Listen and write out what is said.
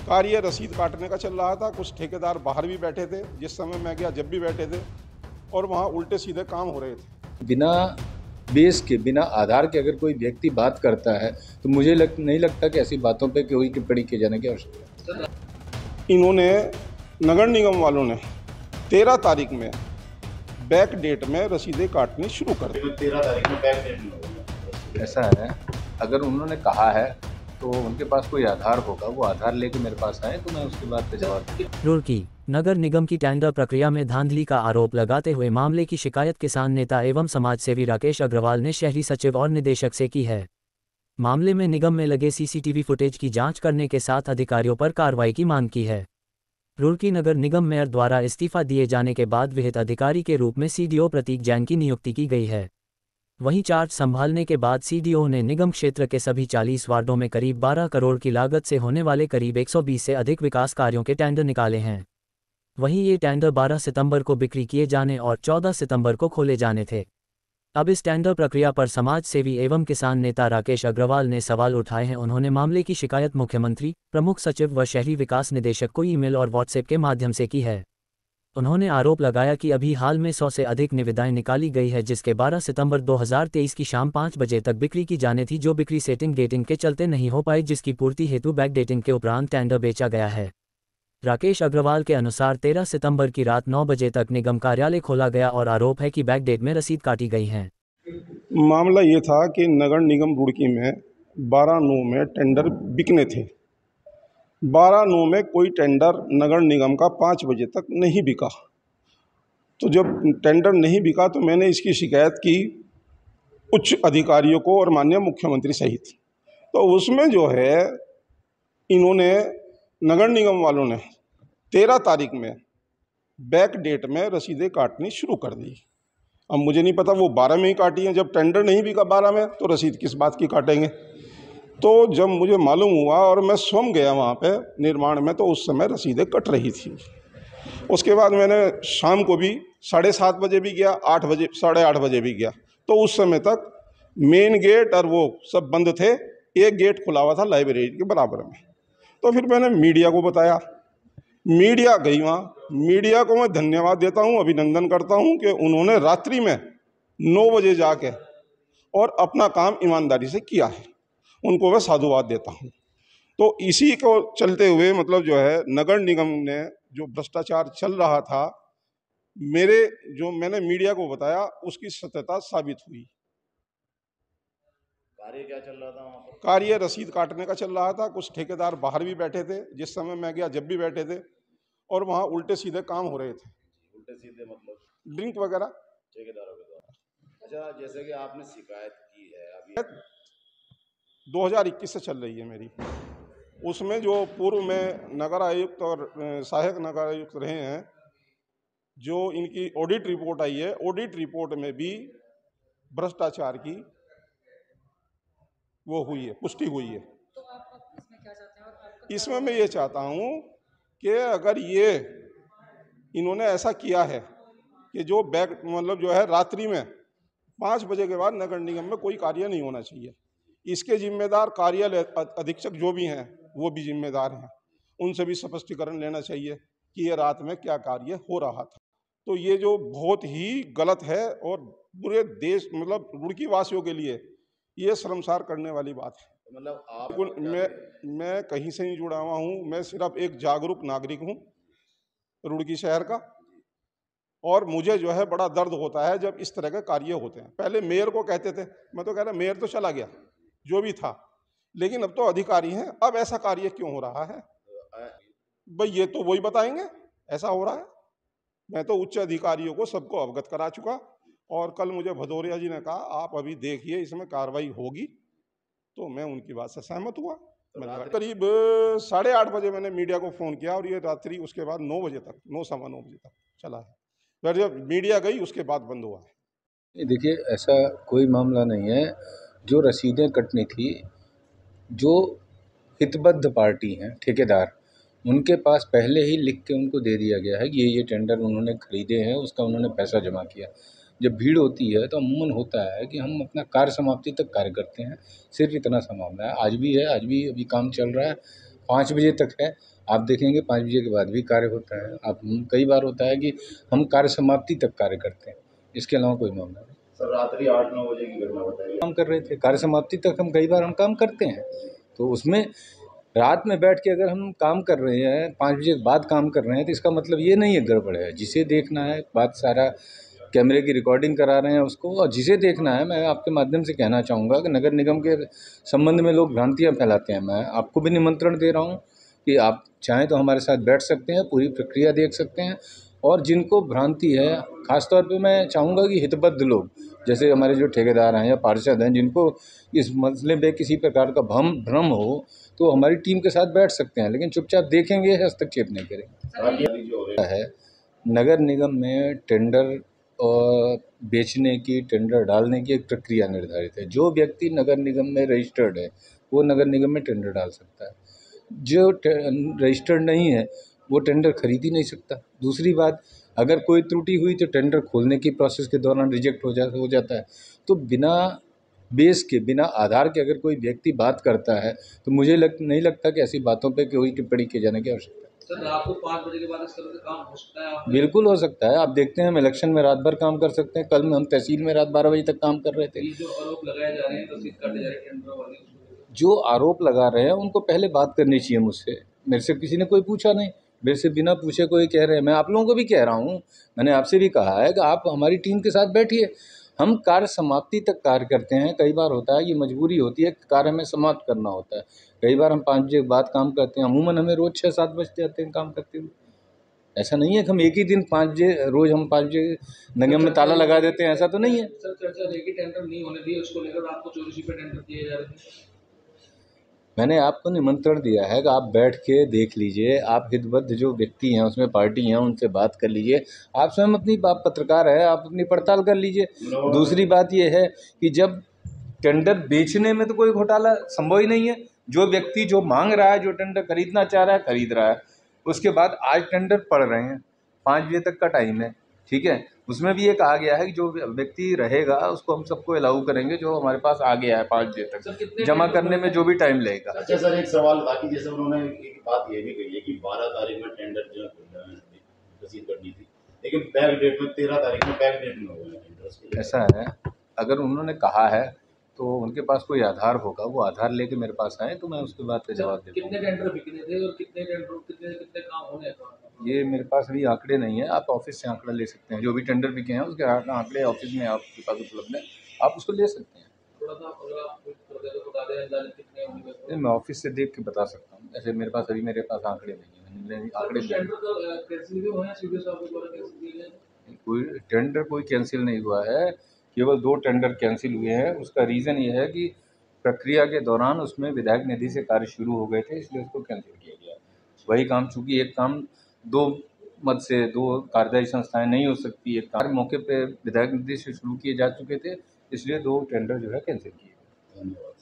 कार्य रसीद काटने का चल रहा था। कुछ ठेकेदार बाहर भी बैठे थे, जिस समय मैं गया जब भी बैठे थे, और वहाँ उल्टे सीधे काम हो रहे थे। बिना बेस के, बिना आधार के अगर कोई व्यक्ति बात करता है तो मुझे नहीं लगता कि ऐसी बातों पे कोई टिप्पणी किए जाने की आवश्यकता है। इन्होंने, नगर निगम वालों ने 13 तारीख में बैक डेट में रसीदें काटनी शुरू कर दी। 13 तारीख में बैक डेट में ऐसा है, अगर उन्होंने कहा है तो उनके पास कोई आधार होगा, वो आधार लेके मेरे पास आए तो मैं उसके बाद पे जवाब दूंगा। रुड़की नगर निगम की टेंडर प्रक्रिया में धांधली का आरोप लगाते हुए मामले की शिकायत किसान नेता एवं समाजसेवी राकेश अग्रवाल ने शहरी सचिव और निदेशक से की है। मामले में निगम में लगे सीसीटीवी फुटेज की जांच करने के साथ अधिकारियों पर कार्रवाई की मांग की है। रुड़की नगर निगम मेयर द्वारा इस्तीफा दिए जाने के बाद विहित अधिकारी के रूप में सीडीओ प्रतीक जैन की नियुक्ति की गई है। वहीं चार्ज संभालने के बाद सीडीओ ने निगम क्षेत्र के सभी 40 वार्डों में करीब 12 करोड़ की लागत से होने वाले करीब 120 से अधिक विकास कार्यों के टेंडर निकाले हैं। वहीं ये टेंडर 12 सितंबर को बिक्री किए जाने और 14 सितंबर को खोले जाने थे। अब इस टेंडर प्रक्रिया पर समाज सेवी एवं किसान नेता राकेश अग्रवाल ने सवाल उठाए हैं। उन्होंने मामले की शिकायत मुख्यमंत्री, प्रमुख सचिव व शहरी विकास निदेशक को ईमेल और व्हाट्सएप के माध्यम से की है। उन्होंने आरोप लगाया कि अभी हाल में 100 से अधिक निविदाएं निकाली गई है, जिसके 12 सितंबर 2023 की शाम 5 बजे तक बिक्री की जानी थी, जो बिक्री सेटिंग डेटिंग के चलते नहीं हो पाई, जिसकी पूर्ति हेतु बैक डेटिंग के उपरांत टेंडर बेचा गया है। राकेश अग्रवाल के अनुसार 13 सितंबर की रात 9 बजे तक निगम कार्यालय खोला गया और आरोप है कि बैक डेट में रसीद काटी गई हैं। मामला ये था कि नगर निगम रुड़की में 12/9 में टेंडर बिकने थे। 12/9 में कोई टेंडर नगर निगम का 5 बजे तक नहीं बिका। तो जब टेंडर नहीं बिका तो मैंने इसकी शिकायत की उच्च अधिकारियों को और माननीय मुख्यमंत्री सहित। तो उसमें जो है, इन्होंने, नगर निगम वालों ने 13 तारीख में बैक डेट में रसीदें काटनी शुरू कर दी। अब मुझे नहीं पता वो 12 में ही काटी हैं। जब टेंडर नहीं बिका 12 में तो रसीद किस बात की काटेंगे। तो जब मुझे मालूम हुआ और मैं स्वयं गया वहाँ पे निर्माण में, तो उस समय रसीदें कट रही थी। उसके बाद मैंने शाम को भी 7:30 बजे भी गया, 8 बजे, 8:30 बजे भी गया, तो उस समय तक मेन गेट और वो सब बंद थे। एक गेट खुला हुआ था लाइब्रेरी के बराबर में। तो फिर मैंने मीडिया को बताया, मीडिया गई वहाँ। मीडिया को मैं धन्यवाद देता हूँ, अभिनंदन करता हूँ कि उन्होंने रात्रि में 9 बजे जाके और अपना काम ईमानदारी से किया है। उनको मैं साधुवाद देता हूँ। तो इसी को चलते हुए मतलब जो है, नगर निगम ने जो भ्रष्टाचार चल रहा था, मैंने मीडिया को बताया, उसकी सत्यता साबित हुई। कार्य क्या चल रहा था वहाँ पर? कार्य रसीद काटने का चल रहा था। कुछ ठेकेदार बाहर भी बैठे थे, जिस समय मैं गया जब भी बैठे थे, और वहाँ उल्टे सीधे काम हो रहे थे। उल्टे सीधे मतलब ड्रिंक वगैरह। ठेकेदारों के द्वारा। अच्छा, जैसे कि आपने शिकायत की है अभी 2021 से चल रही है मेरी। उसमें जो पूर्व में नगर आयुक्त और सहायक नगर आयुक्त रहे हैं, जो इनकी ऑडिट रिपोर्ट आई है, ऑडिट रिपोर्ट में भी भ्रष्टाचार की वो हुई है, पुष्टि हुई है। तो आप इसमें क्या चाहते हैं? और आपका इसमें मैं ये चाहता हूँ कि अगर ये इन्होंने ऐसा किया है कि जो बैक मतलब जो है, रात्रि में 5 बजे के बाद नगर निगम में कोई कार्य नहीं होना चाहिए। इसके जिम्मेदार कार्यालय अधीक्षक जो भी हैं वो भी जिम्मेदार हैं। उनसे भी स्पष्टीकरण लेना चाहिए कि ये रात में क्या कार्य हो रहा था। तो ये जो बहुत ही गलत है और पूरे देश मतलब रुड़की वासियों के लिए ये शर्मसार करने वाली बात है। तो मतलब आप बिल्कुल मैं कहीं से नहीं जुड़ा हुआ हूँ। मैं सिर्फ एक जागरूक नागरिक हूँ रुड़की शहर का, और मुझे जो है बड़ा दर्द होता है जब इस तरह के कार्य होते हैं। पहले मेयर को कहते थे, मैं तो कह रहा मेयर तो चला गया जो भी था, लेकिन अब तो अधिकारी हैं। अब ऐसा कार्य क्यों हो रहा है भाई, ये तो वही बताएंगे ऐसा हो रहा है। मैं तो उच्च अधिकारियों को सबको अवगत करा चुका, और कल मुझे भदौरिया जी ने कहा आप अभी देखिए इसमें कार्रवाई होगी, तो मैं उनकी बात से सहमत हुआ। करीब 8:30 बजे मैंने मीडिया को फ़ोन किया, और ये रात्रि उसके बाद 9 बजे तक, 9 सवा 9 बजे तक चला है। फिर जब मीडिया गई उसके बाद बंद हुआ है। देखिए, ऐसा कोई मामला नहीं है। जो रसीदें कटनी थी, जो हितबद्ध पार्टी हैं, ठेकेदार, उनके पास पहले ही लिख के उनको दे दिया गया है कि ये टेंडर उन्होंने खरीदे हैं, उसका उन्होंने पैसा जमा किया। जब भीड़ होती है तो अमूमन होता है कि हम अपना कार्य समाप्ति तक कार्य करते हैं। सिर्फ इतना सा मामला है। आज भी है, आज भी अभी काम चल रहा है। 5 बजे तक है। आप देखेंगे 5 बजे के बाद भी कार्य होता है। आप कई बार होता है कि हम कार्य समाप्ति तक कार्य करते हैं, इसके अलावा कोई मामला नहीं। सर रात्रि 8-9 बजे की घटना बताइए। काम कर रहे थे, कार्य समाप्ति तक हम कई बार हम काम करते हैं, तो उसमें रात में बैठ के अगर हम काम कर रहे हैं, 5 बजे के बाद काम कर रहे हैं, तो इसका मतलब ये नहीं है गड़बड़ है। जिसे देखना है, बात सारा कैमरे की रिकॉर्डिंग करा रहे हैं उसको, और जिसे देखना है, मैं आपके माध्यम से कहना चाहूँगा कि नगर निगम के संबंध में लोग भ्रांतियाँ फैलाते हैं। मैं आपको भी निमंत्रण दे रहा हूँ कि आप चाहें तो हमारे साथ बैठ सकते हैं, पूरी प्रक्रिया देख सकते हैं। और जिनको भ्रांति है, ख़ासतौर पे मैं चाहूँगा कि हितबद्ध लोग, जैसे हमारे जो ठेकेदार हैं या पार्षद हैं, जिनको इस मसले में किसी प्रकार का भ्रम हो, तो हमारी टीम के साथ बैठ सकते हैं, लेकिन चुपचाप देखेंगे, हस्तक्षेप नहीं करेंगे। है नगर निगम में टेंडर और बेचने की, टेंडर डालने की एक प्रक्रिया निर्धारित है। जो व्यक्ति नगर निगम में रजिस्टर्ड है, वो नगर निगम में टेंडर डाल सकता है। जो रजिस्टर्ड नहीं है, वो टेंडर खरीद ही नहीं सकता। दूसरी बात, अगर कोई त्रुटि हुई तो टेंडर खोलने की प्रोसेस के दौरान रिजेक्ट हो जाता है। तो बिना बेस के, बिना आधार के अगर कोई व्यक्ति बात करता है, तो मुझे नहीं लगता कि ऐसी बातों पे कोई टिप्पणी किए जाने की आवश्यकता है। सर रात को 5 बजे के बाद इस तरह से काम हो सकता है? बिल्कुल हो सकता है। आप देखते हैं हम इलेक्शन में रात भर काम कर सकते हैं। कल में हम तहसील में रात 12 बजे तक काम कर रहे थे। ये जो आरोप लगाए जा रहे हैं, रसीद काटे जा रहे हैं टेंडर वाले, जो आरोप लगा रहे हैं उनको पहले बात करनी चाहिए मुझसे। मेरे से किसी ने कोई पूछा नहीं, मेरे से बिना पूछे कोई कह रहे हैं। मैं आप लोगों को भी कह रहा हूँ, मैंने आपसे भी कहा है कि आप हमारी टीम के साथ बैठिए, हम कार्य समाप्ति तक कार्य करते हैं। कई बार होता है, ये मजबूरी होती है, कार्य हमें समाप्त करना होता है। कई बार हम 5 बजे के बाद काम करते हैं। अमूमन हमें रोज़ 6-7 बज जाते हैं काम करते हुए। ऐसा नहीं है कि हम एक ही दिन 5 बजे, रोज़ हम 5 बजे निगम में ताला लगा देते हैं, ऐसा तो नहीं है। सर चर्चा रही कि टेंडर नहीं होने दिए, उसको लेकर आपको 24 पे टेंडर दिए जा रहे थे। मैंने आपको निमंत्रण दिया है कि आप बैठ के देख लीजिए, आप हितबद्ध जो व्यक्ति हैं, उसमें पार्टी हैं, उनसे बात कर लीजिए। आप स्वयं अपनी, आप पत्रकार है, आप अपनी पड़ताल कर लीजिए। दूसरी बात ये है कि जब टेंडर बेचने में तो कोई घोटाला संभव ही नहीं है। जो व्यक्ति जो मांग रहा है, जो टेंडर खरीदना चाह रहा है, खरीद रहा है। उसके बाद आज टेंडर पड़ रहे हैं, 5 बजे तक का टाइम है, ठीक है। उसमें भी ये कहा गया है कि जो व्यक्ति रहेगा उसको हम सबको अलाउ करेंगे, जो हमारे पास आ गया है 5 बजे तक जमा करने में जो भी टाइम लगेगा। अच्छा सर, एक सवाल बाकी, जैसे उन्होंने एक बात ये भी कही है कि 12 तारीख में टेंडर जो रसीद करनी थी, लेकिन बैक डेट में 13 तारीख में बैक डेट में हो गया टेंडर। ऐसा है, अगर उन्होंने कहा है तो उनके पास कोई आधार होगा, वो आधार लेके मेरे पास आए तो मैं उसके बाद पे जवाब दे दूँगा। कितने टेंडर बिकने थे और कितने टेंडर, कितने काम होने हैं? ये मेरे पास अभी आंकड़े नहीं है, आप ऑफिस से आंकड़ा ले सकते हैं। जो भी टेंडर बिके हैं उसके आंकड़े ऑफिस में आपके पास उपलब्ध है, आप उसको ले सकते हैं। थोड़ा सा अगर आप कुछ तो बता दें, अंदाज़ा कितने होंगे? नहीं, मैं ऑफिस से देख के बता सकता हूँ। ऐसे मेरे पास आंकड़े नहीं है, आंकड़े टेंडर तो कैंसिल भी हुए हैं, सीधे साहब के द्वारा कैंसिल किए गए? कोई टेंडर कोई कैंसिल नहीं हुआ है, केवल 2 टेंडर कैंसिल हुए हैं। उसका रीज़न ये है कि प्रक्रिया के दौरान उसमें विधायक निधि से कार्य शुरू हो गए थे, इसलिए उसको कैंसिल किया गया। वही काम, चूँकि एक काम 2 मद से 2 कार्यदायी संस्थाएं नहीं हो सकती, एक कार्य मौके पे विधायक निधि से शुरू किए जा चुके थे, इसलिए 2 टेंडर जो है कैंसिल किए गए। धन्यवाद।